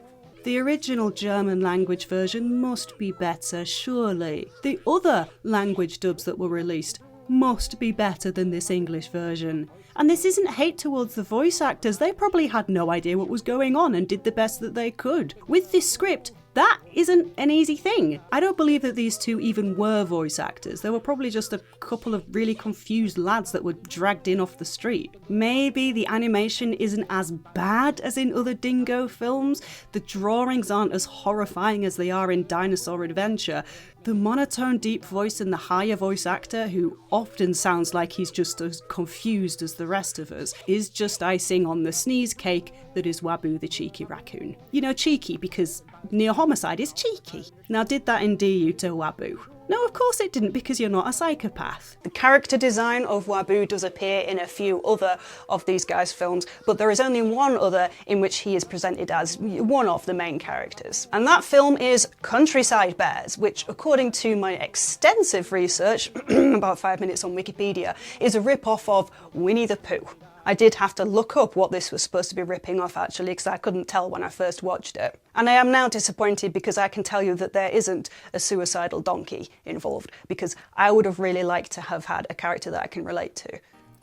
The original German language version must be better, surely. The other language dubs that were released must be better than this English version. And this isn't hate towards the voice actors, they probably had no idea what was going on and did the best that they could. With this script, that isn't an easy thing. I don't believe that these two even were voice actors. They were probably just a couple of really confused lads that were dragged in off the street. Maybe the animation isn't as bad as in other Dingo films. The drawings aren't as horrifying as they are in Dinosaur Adventure. The monotone deep voice and the higher voice actor, who often sounds like he's just as confused as the rest of us, is just icing on the sneeze cake that is Waboo the cheeky raccoon. Cheeky because neo-homicide is cheeky. Now, did that endear you to Waboo? No, of course it didn't, because you're not a psychopath. The character design of Waboo does appear in a few other of these guys' films, but there is only one other in which he is presented as one of the main characters. And that film is Countryside Bears, which, according to my extensive research, about 5 minutes on Wikipedia, is a rip-off of Winnie the Pooh. I did have to look up what this was supposed to be ripping off, actually, because I couldn't tell when I first watched it. And I am now disappointed because I can tell you that there isn't a suicidal donkey involved, because I would have really liked to have had a character that I can relate to.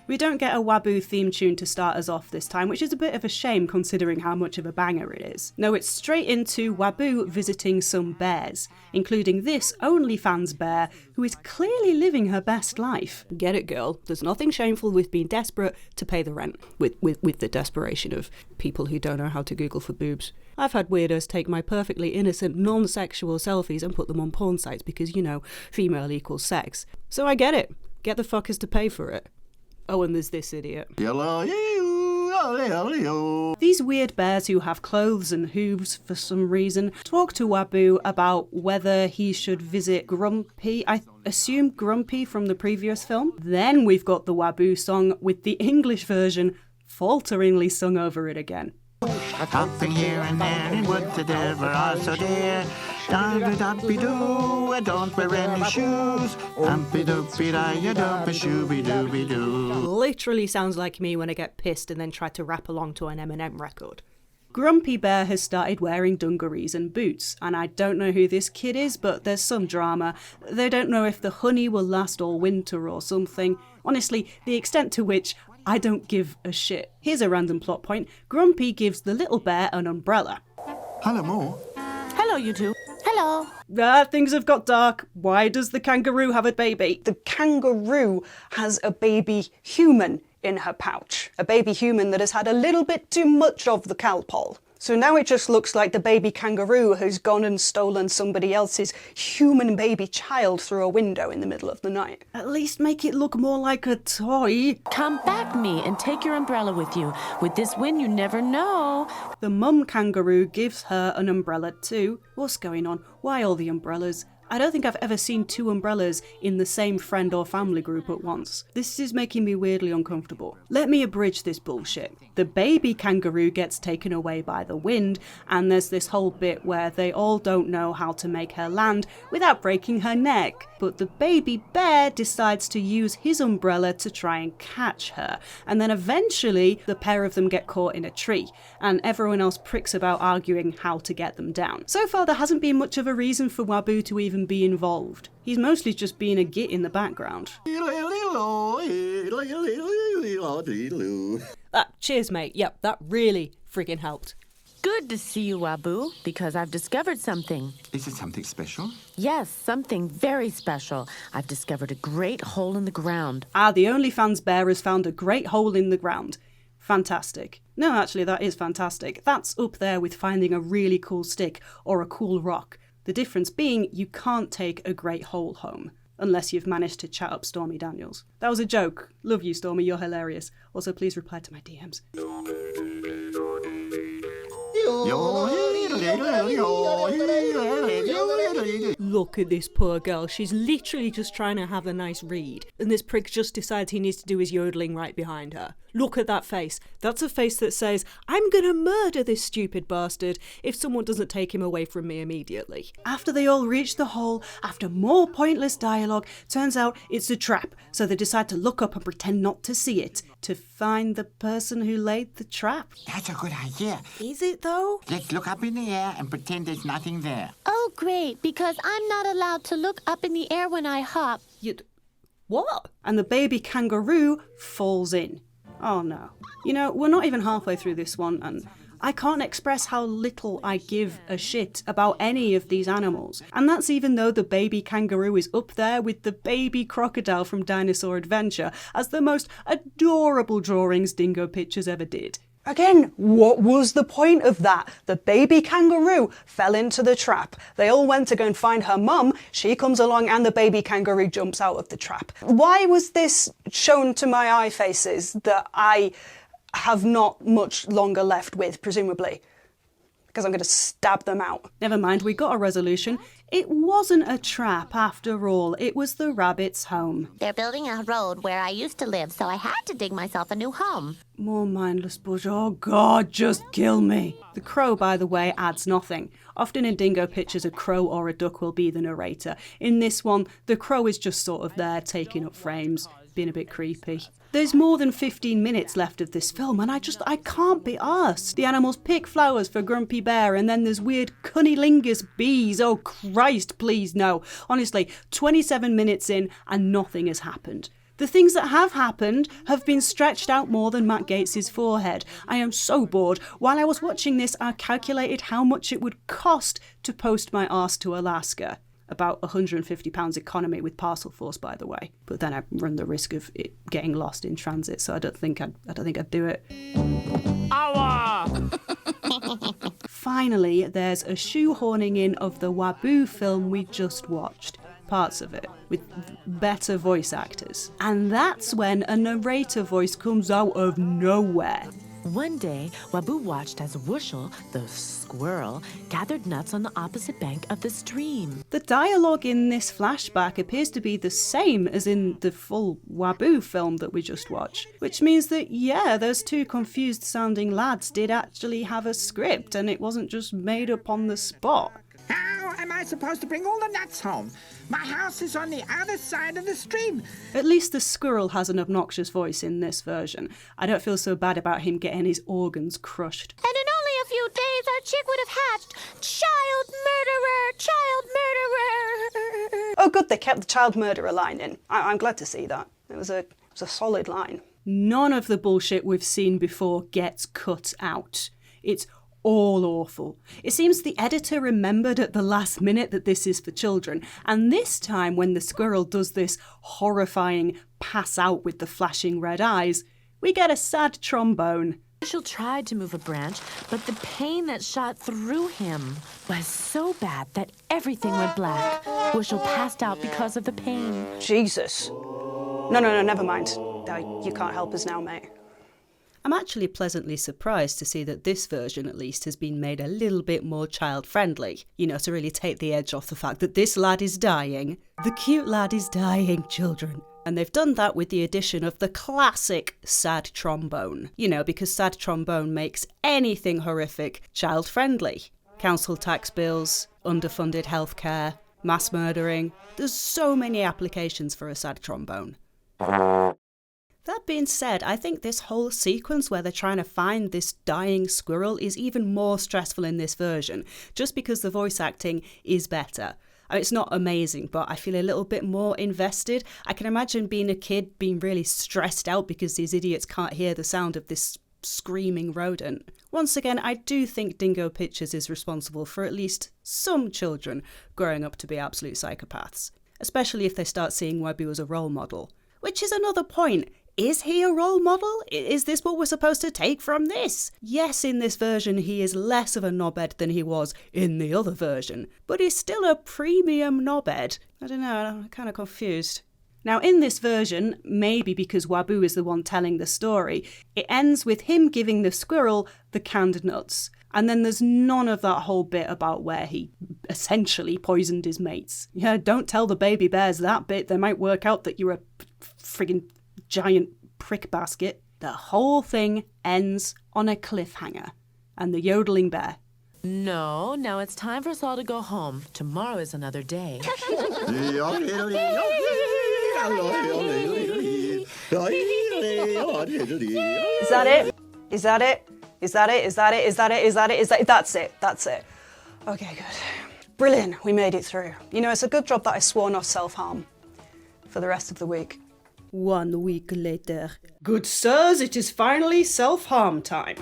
We don't get a Waboo theme tune to start us off this time, which is a bit of a shame considering how much of a banger it is. No, it's straight into Waboo visiting some bears, including this OnlyFans bear who is clearly living her best life. Get it, girl. There's nothing shameful with being desperate to pay the rent, with the desperation of people who don't know how to Google for boobs. I've had weirdos take my perfectly innocent, non-sexual selfies and put them on porn sites because, female equals sex. So I get it. Get the fuckers to pay for it. Oh, and there's this idiot. These weird bears who have clothes and hooves for some reason talk to Waboo about whether he should visit Grumpy. I assume Grumpy from the previous film. Then we've got the Waboo song with the English version falteringly sung over it again. Hopping here and there in woods that ever are so dear. Dumpy-doo, don't wear any shoes. Dumpy-doopy-da, dumpy-shooby-dooby-doo. Literally sounds like me when I get pissed and then try to rap along to an Eminem record. Grumpy Bear has started wearing dungarees and boots, and I don't know who this kid is, but there's some drama. They don't know if the honey will last all winter or something. Honestly, the extent to which I don't give a shit. Here's a random plot point. Grumpy gives the little bear an umbrella. Hello, Mo. Hello, you two. Hello, Hello. Things have got dark. Why does the kangaroo have a baby? The kangaroo has a baby human in her pouch. A baby human that has had a little bit too much of the Calpol. So now it just looks like the baby kangaroo has gone and stolen somebody else's human baby child through a window in the middle of the night. At least make it look more like a toy. Come back, me, and take your umbrella with you. With this wind, you never know. The mum kangaroo gives her an umbrella too. What's going on? Why all the umbrellas? I don't think I've ever seen 2 umbrellas in the same friend or family group at once. This is making me weirdly uncomfortable. Let me abridge this bullshit. The baby kangaroo gets taken away by the wind, and there's this whole bit where they all don't know how to make her land without breaking her neck. But the baby bear decides to use his umbrella to try and catch her. And then eventually the pair of them get caught in a tree, and everyone else pricks about arguing how to get them down. So far there hasn't been much of a reason for Wabu to even be involved. He's mostly just being a git in the background. Cheers, mate. Yep, that really friggin' helped. Good to see you, Wabu, because I've discovered something. Is it something special? Yes, something very special. I've discovered a great hole in the ground. The OnlyFans bear has found a great hole in the ground. Fantastic. No, actually, that is fantastic. That's up there with finding a really cool stick or a cool rock. The difference being you can't take a great hole home, unless you've managed to chat up Stormy Daniels. That was a joke. Love you, Stormy, you're hilarious. Also, please reply to my DMs. Look at this poor girl. She's literally just trying to have a nice read. And this prick just decides he needs to do his yodeling right behind her. Look at that face. That's a face that says, I'm gonna murder this stupid bastard if someone doesn't take him away from me immediately. After they all reach the hole, after more pointless dialogue, turns out it's a trap. So they decide to look up and pretend not to see it, to find the person who laid the trap. That's a good idea. Is it though? Let's look up in the air and pretend there's nothing there. Oh, great, because I'm not allowed to look up in the air when I hop. What? And the baby kangaroo falls in. Oh no. You know, we're not even halfway through this one, and I can't express how little I give a shit about any of these animals. And that's even though the baby kangaroo is up there with the baby crocodile from Dinosaur Adventure as the most adorable drawings Dingo Pictures ever did. Again, what was the point of that? The baby kangaroo fell into the trap. They all went to go and find her mum. She comes along and the baby kangaroo jumps out of the trap. Why was this shown to my eye faces that I have not much longer left with, presumably? Because I'm going to stab them out. Never mind, we got a resolution. It wasn't a trap after all. It was the rabbit's home. They're building a road where I used to live, so I had to dig myself a new home. More mindless bush. Oh God, just kill me. The crow, by the way, adds nothing. Often in Dingo Pictures, a crow or a duck will be the narrator. In this one, the crow is just sort of there, taking up frames, being a bit creepy. There's more than 15 minutes left of this film, and I can't be arsed. The animals pick flowers for Grumpy Bear, and then there's weird cunnilingus bees. Oh Christ, please no. Honestly, 27 minutes in, and nothing has happened. The things that have happened have been stretched out more than Matt Gaetz' forehead. I am so bored. While I was watching this, I calculated how much it would cost to post my arse to Alaska. About £150 economy with Parcel Force, by the way. But then I run the risk of it getting lost in transit, so I don't think I'd do it. Finally, there's a shoehorning in of the Wabu film we just watched. Parts of it, with better voice actors. And that's when a narrator voice comes out of nowhere. One day, Wabu watched as Wooshel, the squirrel, gathered nuts on the opposite bank of the stream. The dialogue in this flashback appears to be the same as in the full Wabu film that we just watched. Which means that, yeah, those 2 confused sounding lads did actually have a script and it wasn't just made up on the spot. How am I supposed to bring all the nuts home? My house is on the other side of the stream. At least the squirrel has an obnoxious voice in this version. I don't feel so bad about him getting his organs crushed. And in only a few days, our chick would have hatched. Child murderer! Child murderer! Oh good, they kept the child murderer line in. I'm glad to see that. It was a solid line. None of the bullshit we've seen before gets cut out. It's all awful. It seems the editor remembered at the last minute that this is for children, and this time when the squirrel does this horrifying pass out with the flashing red eyes, we get a sad trombone. Wushel tried to move a branch, but the pain that shot through him was so bad that everything went black. Wushel passed out because of the pain. Jesus. No, never mind. You can't help us now, mate. I'm actually pleasantly surprised to see that this version, at least, has been made a little bit more child-friendly. You know, to really take the edge off the fact that this lad is dying. The cute lad is dying, children. And they've done that with the addition of the classic sad trombone. You know, because sad trombone makes anything horrific child-friendly. Council tax bills, underfunded healthcare, mass murdering. There's so many applications for a sad trombone. That being said, I think this whole sequence where they're trying to find this dying squirrel is even more stressful in this version, just because the voice acting is better. I mean, it's not amazing, but I feel a little bit more invested. I can imagine being a kid being really stressed out because these idiots can't hear the sound of this screaming rodent. Once again, I do think Dingo Pictures is responsible for at least some children growing up to be absolute psychopaths, especially if they start seeing Wabu as a role model. Which is another point. Is he a role model? Is this what we're supposed to take from this? Yes, in this version he is less of a knobhead than he was in the other version, but he's still a premium knobhead. I don't know, I'm kind of confused. Now in this version, maybe because Wabu is the one telling the story, it ends with him giving the squirrel the canned nuts. And then there's none of that whole bit about where he essentially poisoned his mates. Yeah, don't tell the baby bears that bit, they might work out that you're a friggin' giant prick basket. The whole thing ends on a cliffhanger. And the yodeling bear. No, now it's time for us all to go home. Tomorrow is another day. Is that it? Is that it? Is that it? Is that it? Is that it? Is that it? Is that it? That's it. That's it. Okay, good. Brilliant. We made it through. You know, it's a good job that I swore not self-harm for the rest of the week. 1 week later. Good sirs, it is finally self-harm time.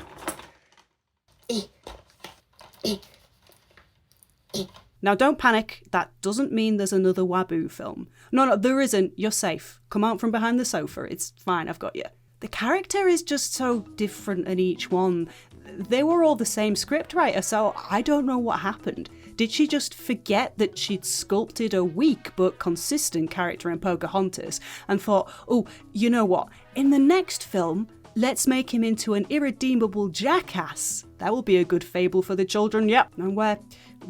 Now don't panic, that doesn't mean there's another Wabu film. No, there isn't, you're safe. Come out from behind the sofa, it's fine, I've got you. The character is just so different in each one. They were all the same scriptwriter, so I don't know what happened. Did she just forget that she'd sculpted a weak but consistent character in Pocahontas and thought, oh, you know what, in the next film, let's make him into an irredeemable jackass. That will be a good fable for the children, yep. And where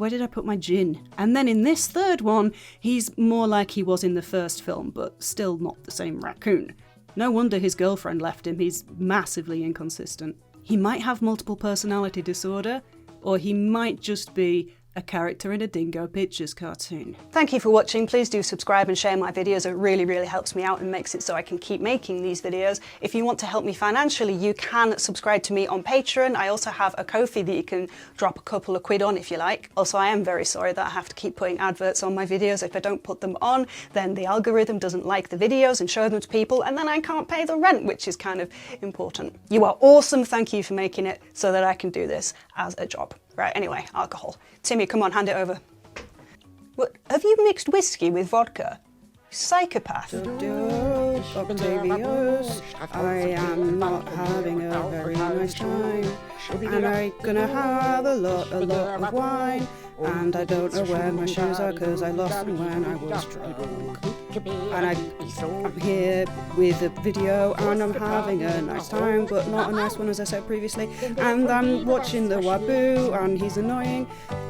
did I put my gin? And then in this third one, he's more like he was in the first film, but still not the same raccoon. No wonder his girlfriend left him, he's massively inconsistent. He might have multiple personality disorder, or he might just be a character in a Dingo Pictures cartoon. Thank you for watching. Please do subscribe and share my videos. It really, really helps me out and makes it so I can keep making these videos. If you want to help me financially, you can subscribe to me on Patreon. I also have a Ko-fi that you can drop a couple of quid on if you like. Also, I am very sorry that I have to keep putting adverts on my videos. If I don't put them on, then the algorithm doesn't like the videos and show them to people, and then I can't pay the rent, which is kind of important. You are awesome. Thank you for making it so that I can do this as a job. Right, anyway, alcohol. Timmy, come on, hand it over. What, have you mixed whiskey with vodka? Psychopath. Octavius, I am not having a very nice time. And I'm gonna have a lot of wine. And I don't know where my shoes are because I lost them when I was drunk. And I'm here with a video and I'm having a nice time, but not a nice one as I said previously. And I'm watching the Wabu and he's annoying.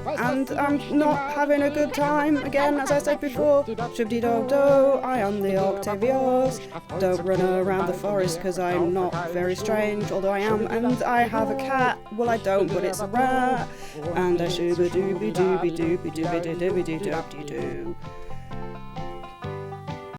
And I'm not having a good time again, as I said before. Shubdi-do-do, I am the Octavius. Don't run around the forest because I'm not very strange, although I am. And I have a cat. Well, I don't, but it's a rat. And I shooba-dooby-dooby-dooby-dooby-dooby-dooby-dooby-doo.